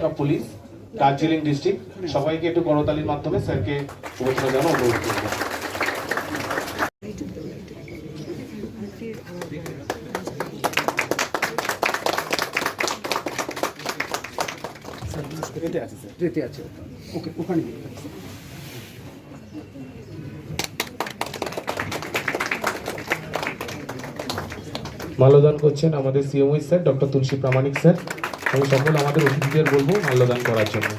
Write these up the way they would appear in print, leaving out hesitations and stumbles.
Of police Darjeeling district. সবাইকে একটু করতালির মাধ্যমে স্যারকে শুভেচ্ছা জানানো অনুরোধ করব। মাল্যদান করছেন আমাদের সিএমওই স্যার ডক্টর তুলসী প্রামাণিক স্যার। আমি সকল আমাদের অতিথিদের বলবো মাল্যদান করার জন্য।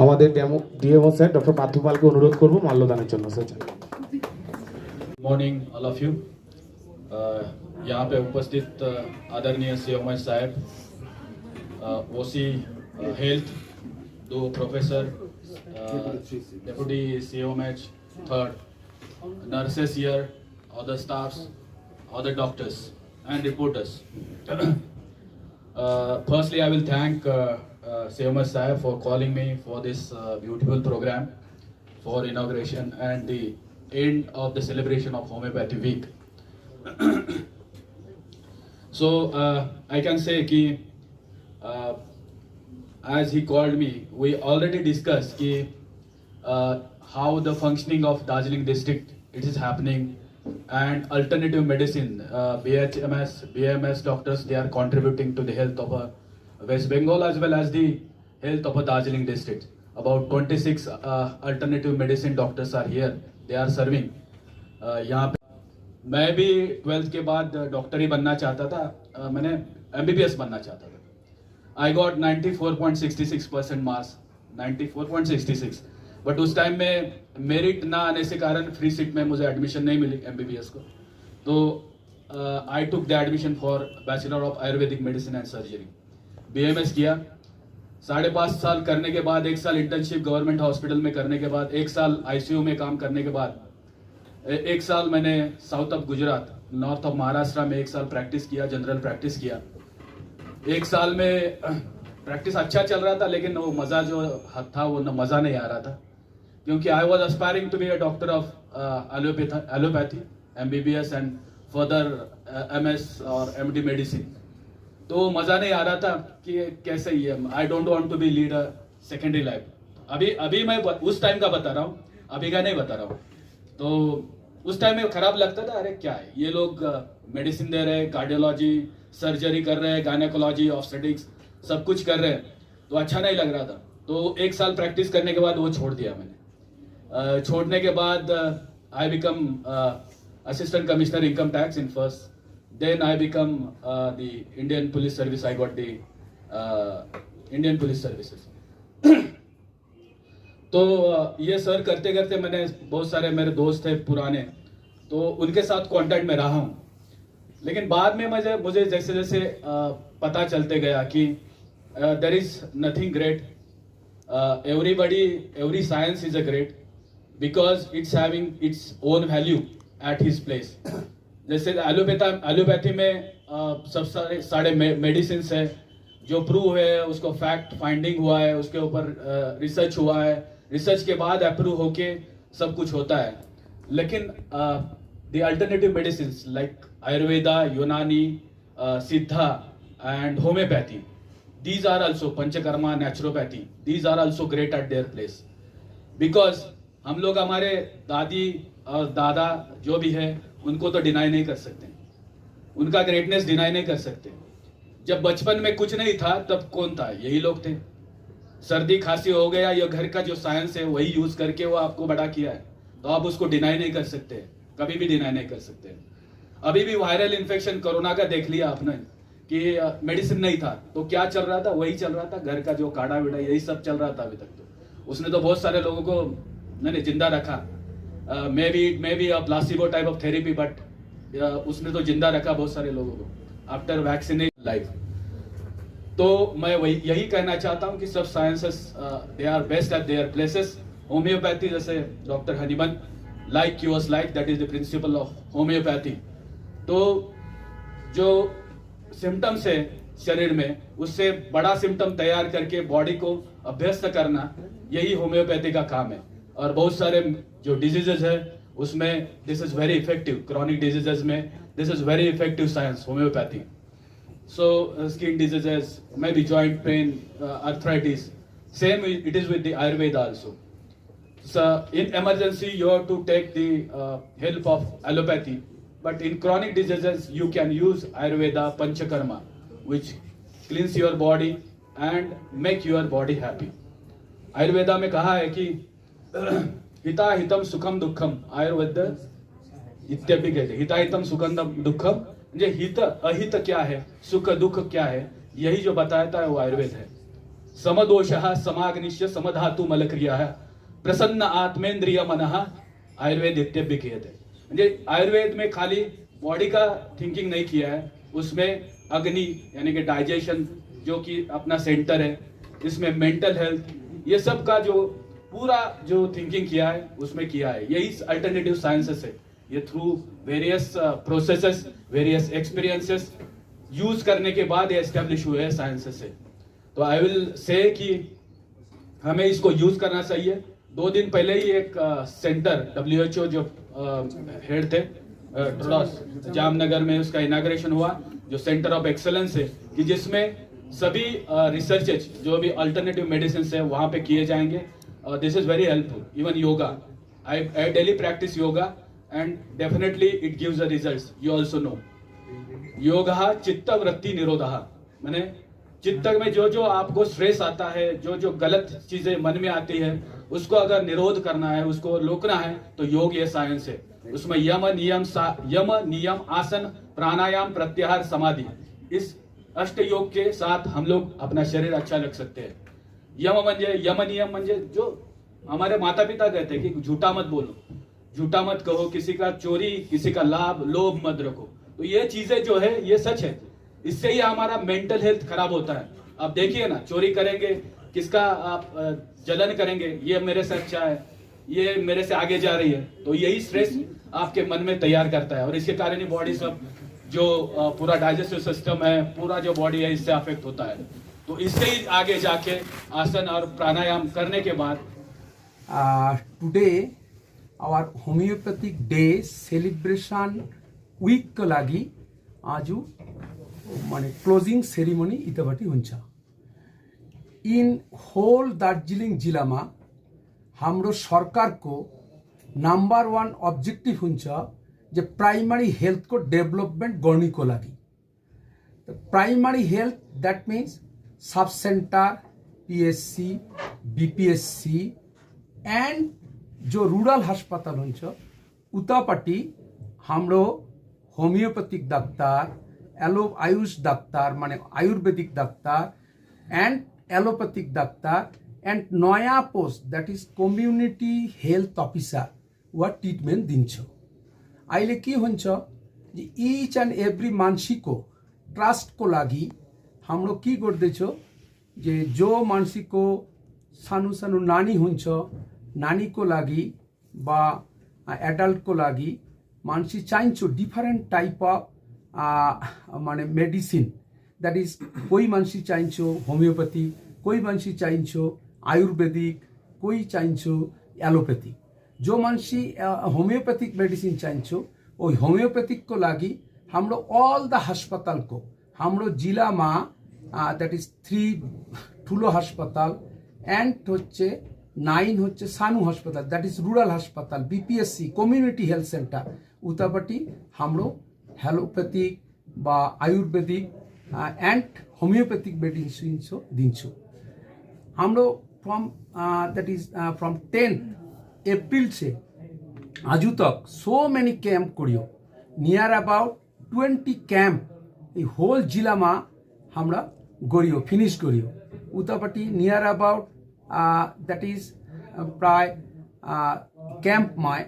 আমাদের ডিএমও স্যার ডক্টর পার্থ পালকে অনুরোধ করবো মাল্যদানের জন্য। Sir morning all of you. यहाँ पे उपस्थित आदरणीय सीएमओ साहब, OC health, 2 professor, deputy CMH, 3rd, nurses here, other staffs, other doctors and reporters. Firstly, I will thank CMS Sahib for calling me for this beautiful program for inauguration and the end of the celebration of Homeopathy Week. So I can say कि as he called me, we already discussed कि how the functioning of Darjeeling district it is happening, and alternative medicine, BHMS, BMS doctors, they are contributing to the health of West Bengal as well as the health of a Darjeeling district. About 26 alternative medicine doctors are here. They are serving. यहाँ पे मैं भी 12th के बाद doctor ही बनना चाहता था, मैंने MBBS बनना चाहता था। I got 94.66% मार्क्स, 94.66, बट उस टाइम में मेरिट ना आने से कारण फ्री सीट में मुझे एडमिशन नहीं मिली MBBS को। तो I took the admission for bachelor of Ayurvedic medicine and surgery. BMS किया, 5.5 साल करने के बाद 1 साल इंटर्नशिप गवर्नमेंट हॉस्पिटल में करने के बाद 1 साल ICU में काम करने के बाद 1 साल मैंने south of Gujarat, north of Maharashtra में 1 साल प्रैक्टिस किया, जनरल प्रैक्टिस किया। 1 साल में प्रैक्टिस अच्छा चल रहा था, लेकिन वो मज़ा जो था वो मज़ा नहीं आ रहा था, क्योंकि I was aspiring to be a doctor of allopathy MBBS and further MS और MD मेडिसिन। तो मज़ा नहीं आ रहा था कि कैसे ये I don't want to be lead a secondary life. अभी मैं उस टाइम का बता रहा हूँ, अभी का नहीं बता रहा हूँ। तो उस टाइम में खराब लगता था, अरे क्या है ये लोग मेडिसिन दे रहे हैं, कार्डियोलॉजी सर्जरी कर रहे हैं, गायनेकोलॉजी ऑब्स्टेटिक्स सब कुछ कर रहे हैं, तो अच्छा नहीं लग रहा था। तो 1 साल प्रैक्टिस करने के बाद वो छोड़ दिया मैंने। छोड़ने के बाद I become assistant commissioner income tax in first, then I become the Indian Police Service. I got the Indian Police Services. तो ये सर करते करते मैंने बहुत सारे मेरे दोस्त थे पुराने, तो उनके साथ कांटेक्ट में रहा हूँ। लेकिन बाद में मुझे जैसे जैसे पता चलते गया कि there is nothing great, every science is a great because it's having its own value at his place. जैसे एलोपैथी में सब सारे मेडिसिन है जो प्रूव है, उसको फैक्ट फाइंडिंग हुआ है, उसके ऊपर रिसर्च हुआ है, रिसर्च के बाद अप्रूव होके सब कुछ होता है। लेकिन the alternative medicine like Ayurveda, Unani, Siddha and homeopathy, these are also Panchakarma, naturopathy, these are also great at their place. Because हम लोग हमारे दादी और दादा जो भी है उनको तो डिनाई नहीं कर सकते, उनका ग्रेटनेस डिनाई नहीं कर सकते। जब बचपन में कुछ नहीं था तब कौन था, यही लोग थे। सर्दी खांसी हो गया, ये घर का जो साइंस है वही यूज करके वो आपको बड़ा किया है, तो आप उसको डिनाई नहीं कर सकते, कभी भी डिनाई नहीं कर सकते। अभी भी वायरल इन्फेक्शन कोरोना का देख लिया आपने कि मेडिसिन नहीं था तो क्या चल रहा था, वही चल रहा था, घर का जो काढ़ा विड़ा यही सब चल रहा था अभी तक। तो उसने तो बहुत सारे लोगों को मैंने जिंदा रखा, may be a placebo type of therapy, but उसने तो जिंदा रखा बहुत सारे लोगों को आफ्टर वैक्सीनेशन लाइफ। तो मैं वही यही कहना चाहता हूं कि सब sciences they are best at their places. Homeopathy जैसे doctor Hahnemann like yours like, that is the principle of homeopathy. तो जो सिम्टम्स है शरीर में, उससे बड़ा सिम्टम तैयार करके बॉडी को अभ्यस्त करना, यही होम्योपैथी का काम है। और बहुत सारे जो डिजीजेज है उसमें this is very effective, chronic diseases में this is very effective science homeopathy. So skin diseases, maybe joint pain, arthritis. Same it is with the Ayurveda also. So in emergency you have to take the help of allopathy, but in chronic diseases you can use Ayurveda Panchakarma, which cleans your body and make your body happy. Ayurveda में कहा है कि हिता हितम सुखम दुखम, आयुर्वेद इत्यादि कहते, हिता हितम सुखम दुखम, ये हित अहित क्या है, सुख दुख क्या है, यही जो बताता है वो आयुर्वेद है। समदोषः समाग्निश्य समधातु मलक्रिया है, प्रसन्न आत्मेंद्रिय मनः, आयुर्वेद इत्यभ्य कहते हैं। म्हणजे आयुर्वेद में खाली बॉडी का थिंकिंग नहीं किया है, उसमें अग्नि यानी कि डाइजेशन जो कि अपना सेंटर है, इसमें मेंटल हेल्थ, ये सब का जो पूरा जो थिंकिंग किया है उसमें किया है। यही अल्टरनेटिव साइंसेस है, ये through various processes, various experiences use करने के बाद ये एस्टेब्लिश हुए हैं साइंसेस से। तो आई विल से कि हमें इसको यूज करना चाहिए। 2 दिन पहले ही एक सेंटर WHO जो हेड थे ट्रॉस जामनगर में, उसका इनाग्रेशन हुआ, जो सेंटर ऑफ एक्सेलेंस है, कि जिसमें सभी रिसर्चेज जो भी अल्टरनेटिव मेडिसिन है वहाँ पे किए जाएंगे। This is very helpful, even yoga, I daily practice yoga and definitely it gives the results. You also know योगः चित्त वृत्ति निरोधः, माने चित्त में जो जो आपको स्ट्रेस आता है, जो जो गलत चीजें मन में आती है, उसको अगर निरोध करना है, उसको रोकना है, तो योग ये साइंस है। उसमें यम नियम आसन प्राणायाम प्रत्याहार समाधि, इस अष्ट योग के साथ हम लोग अपना शरीर अच्छा रख सकते हैं। यम नियम म्हणजे जो हमारे माता पिता कहते हैं कि झूठा मत बोलो, झूठा मत कहो, किसी का चोरी, किसी का लाभ लोभ मत रखो। तो ये चीजें जो है ये सच है, इससे ही हमारा मेंटल हेल्थ खराब होता है। आप देखिए ना, चोरी करेंगे, किसका आप जलन करेंगे, ये मेरे से अच्छा है, ये मेरे से आगे जा रही है, तो यही स्ट्रेस आपके मन में तैयार करता है और इसके कारण ही बॉडी सब जो पूरा डाइजेस्टिव सिस्टम है, पूरा जो बॉडी है, इससे अफेक्ट होता है। तो इससे ही आगे जाके आसन और प्राणायाम करने के बाद today our homeopathic day celebration week को लागि आज माने क्लोजिंग सेरिमनी इतबाटी हुन्छ। इन होल दार्जिलिङ जिल्लामा हाम्रो सरकारको नम्बर 1 अब्जेक्टिभ हुन्छ जे प्राइमरी हेल्थको डेभलपमेन्ट गर्नको लागि। Primary health that means sub centre, PSC, BPSC and जो रूरल अस्पताल हुन्छ उतापट्टि हाम्रो होमियोपैथिक डाक्टर, आयुष डाक्टर माने ayurvedic doctor and allopathic doctor and नयाँ post that is community health officer वा ट्रिटमेंट दिन्छ। अहिले के हुन्छ जे इच एंड एभ्री मान्छेको ट्रस्टको लागि हाम्रो के गर्दैछौँ जे जो मान्छेको सानो सानो नानी हुन्छ, नानीको लागि बा एडल्टको लागि मान्छे चाहिन्छ डिफरेन्ट टाइप अफ माने मेडिसिन, दैट इज कोही मान्छे चाहिन्छ होमियोपैथी, कोही मान्छे चाहिन्छ आयुर्वेदिक, कोही चाहिन्छ एलोपैथिक। जो मान्छे होमियोपैथिक मेडिसिन चाहिन्छ वो होमियोपैथिक को लागि हाम्रो ऑल द अस्पताल को हाम्रो जिल्लामा दैट इज 3 ठुलो अस्पताल एंड होच्छे 9 होच्छे सानो अस्पताल दैट इज रूरल अस्पताल, BPSC कम्युनिटी हेल्थ सेंटर उतापट्टि हाम्रो एलोपैथिक बा आयुर्वेदिक एंड होमियोपैथिक मेडिसिन दिन्छु। हाम्रो from that is from 10 April से आज तक सो मेनी कैंप करियो, नियर अबाउट 20 कैंप होल जिला में हमरा गरियो, फिनिश गरियो। उतापट्टि नियर अबाउट दैट इज प्राय कैंप में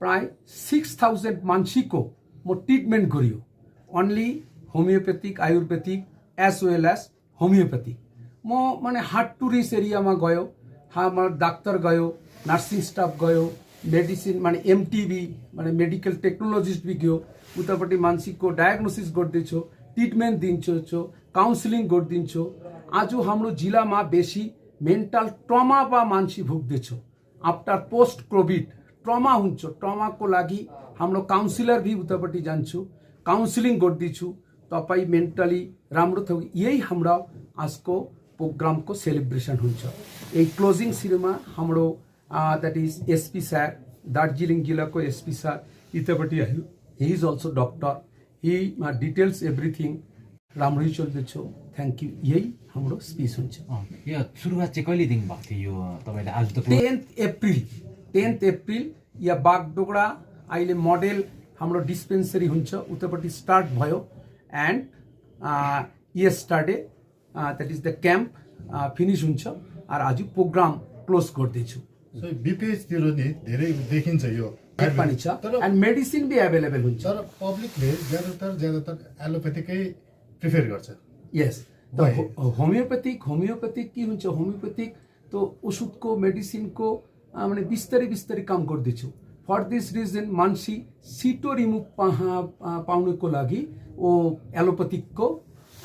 प्राय 6000 मान्छे को म ट्रिटमेंट गरियो, only homeopathic ayurvedic as well as homeopathic. म माने हार्ट टू रिच एरिया में गयो, हमार डाक्टर गयो, नर्सिंग स्टाफ गयो, मेडिसिन माने MTB माने मेडिकल टेक्नोलॉजिस्ट भी गयो, उतापट्टि मान्छेको डायग्नोसिस गर्दैछौ, ट्रिटमेंट दिन्छौ, काउन्सिलिङ गरिदिन्छौँ। आज हाम्रो जिल्लामा बेसी मेन्टल ट्रमा मान्छे भुग्दैछ। आफ्टर पोस्ट कोभिड ट्रमा हुन्छ, ट्रमाको लागि हाम्रो काउन्सिलर भी उतापट्टि जान्छु, काउन्सिलिङ गरिदिन्छु, तपाईँ मेन्टली राम्रो थियो। यही हाम्रो आजको प्रोग्रामको सेलिब्रेसन हुन्छ। यही क्लोजिङ सिरीमा हाम्रो that is SP sir, Darjeeling जिल्लाको एसपी सर यतापट्टि आयो। हि इज अल्सो डक्टर, हि डिटेल्स एभ्रिथिङ राम्रै चल्दैछ। Thank you. यही हाम्रो स्पिच हुन्छ। यो सुरुवात चाहिँ कहिलेदेखि भएको थियो यो तपाईँले आज त 10 अप्रिल या बागडोगरा अहिले मोडेल हाम्रो डिस्पेन्सरी हुन्छ उतापट्टि स्टार्ट भयो। End yesterday that is the camp finish हुन्छ और आज प्रोग्राम क्लोज गर्दैछु। बिपिएचतिर नि धेरै देखिन्छ यो पनि छ एन्ड मेडिसिन भी एभाइलेबल हुन्छ। तर पब्लिकले ज्यादातर एलोप्याथीकै प्रिफर गर्छ। यस, होमियोपैथिक के हुन्छ, होमियोपैथिक तो ओषुधको मेडिसिनको माने बिस्तारै काम गर्दैछु। फर दिस रिजन मान्छे सिटो रिमुभ पाउनको लागि ओ एलोप्याथिकको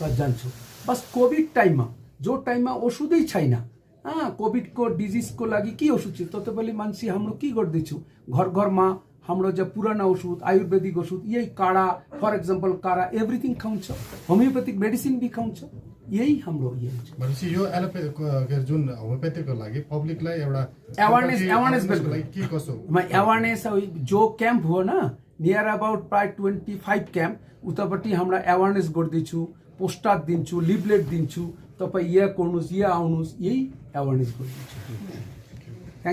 जान्छु। बस कोभिड टाइममा जो टाइममा ओषुधै छैन, कोभिडको डिजिजको लागि के ओषुध छ त तपाईँले मान्छे हाम्रो के गर्दैछु, घर घरमा हाम्रो जो पुराना ओषुध आयुर्वेदिक ओषुध यही काढा, फर एक्जाम्पल काढा एभ्रिथिङ खाउँछ, होमियोपैथिक मेडिसिन भी खाउँछ। यही हाम्रो यो हुन्छ। भनेपछि यो एलोप्याथी जुन होमियोपैथीको लागि पब्लिकलाई एउटा अवेरनेस के कसो अवेरनेस जो क्याम्प हो न, नियर अबाउट प्राय 25 क्याम्प उतापट्टि हाम्रा अवेरनेस गर्दैछु, पोस्टर दिन्छु, लिफलेट दिन्छु, तपाईँ यहाँ गर्नुहोस्, यहाँ आउनुहोस्, यही अवेरनेस गरिदिन्छु।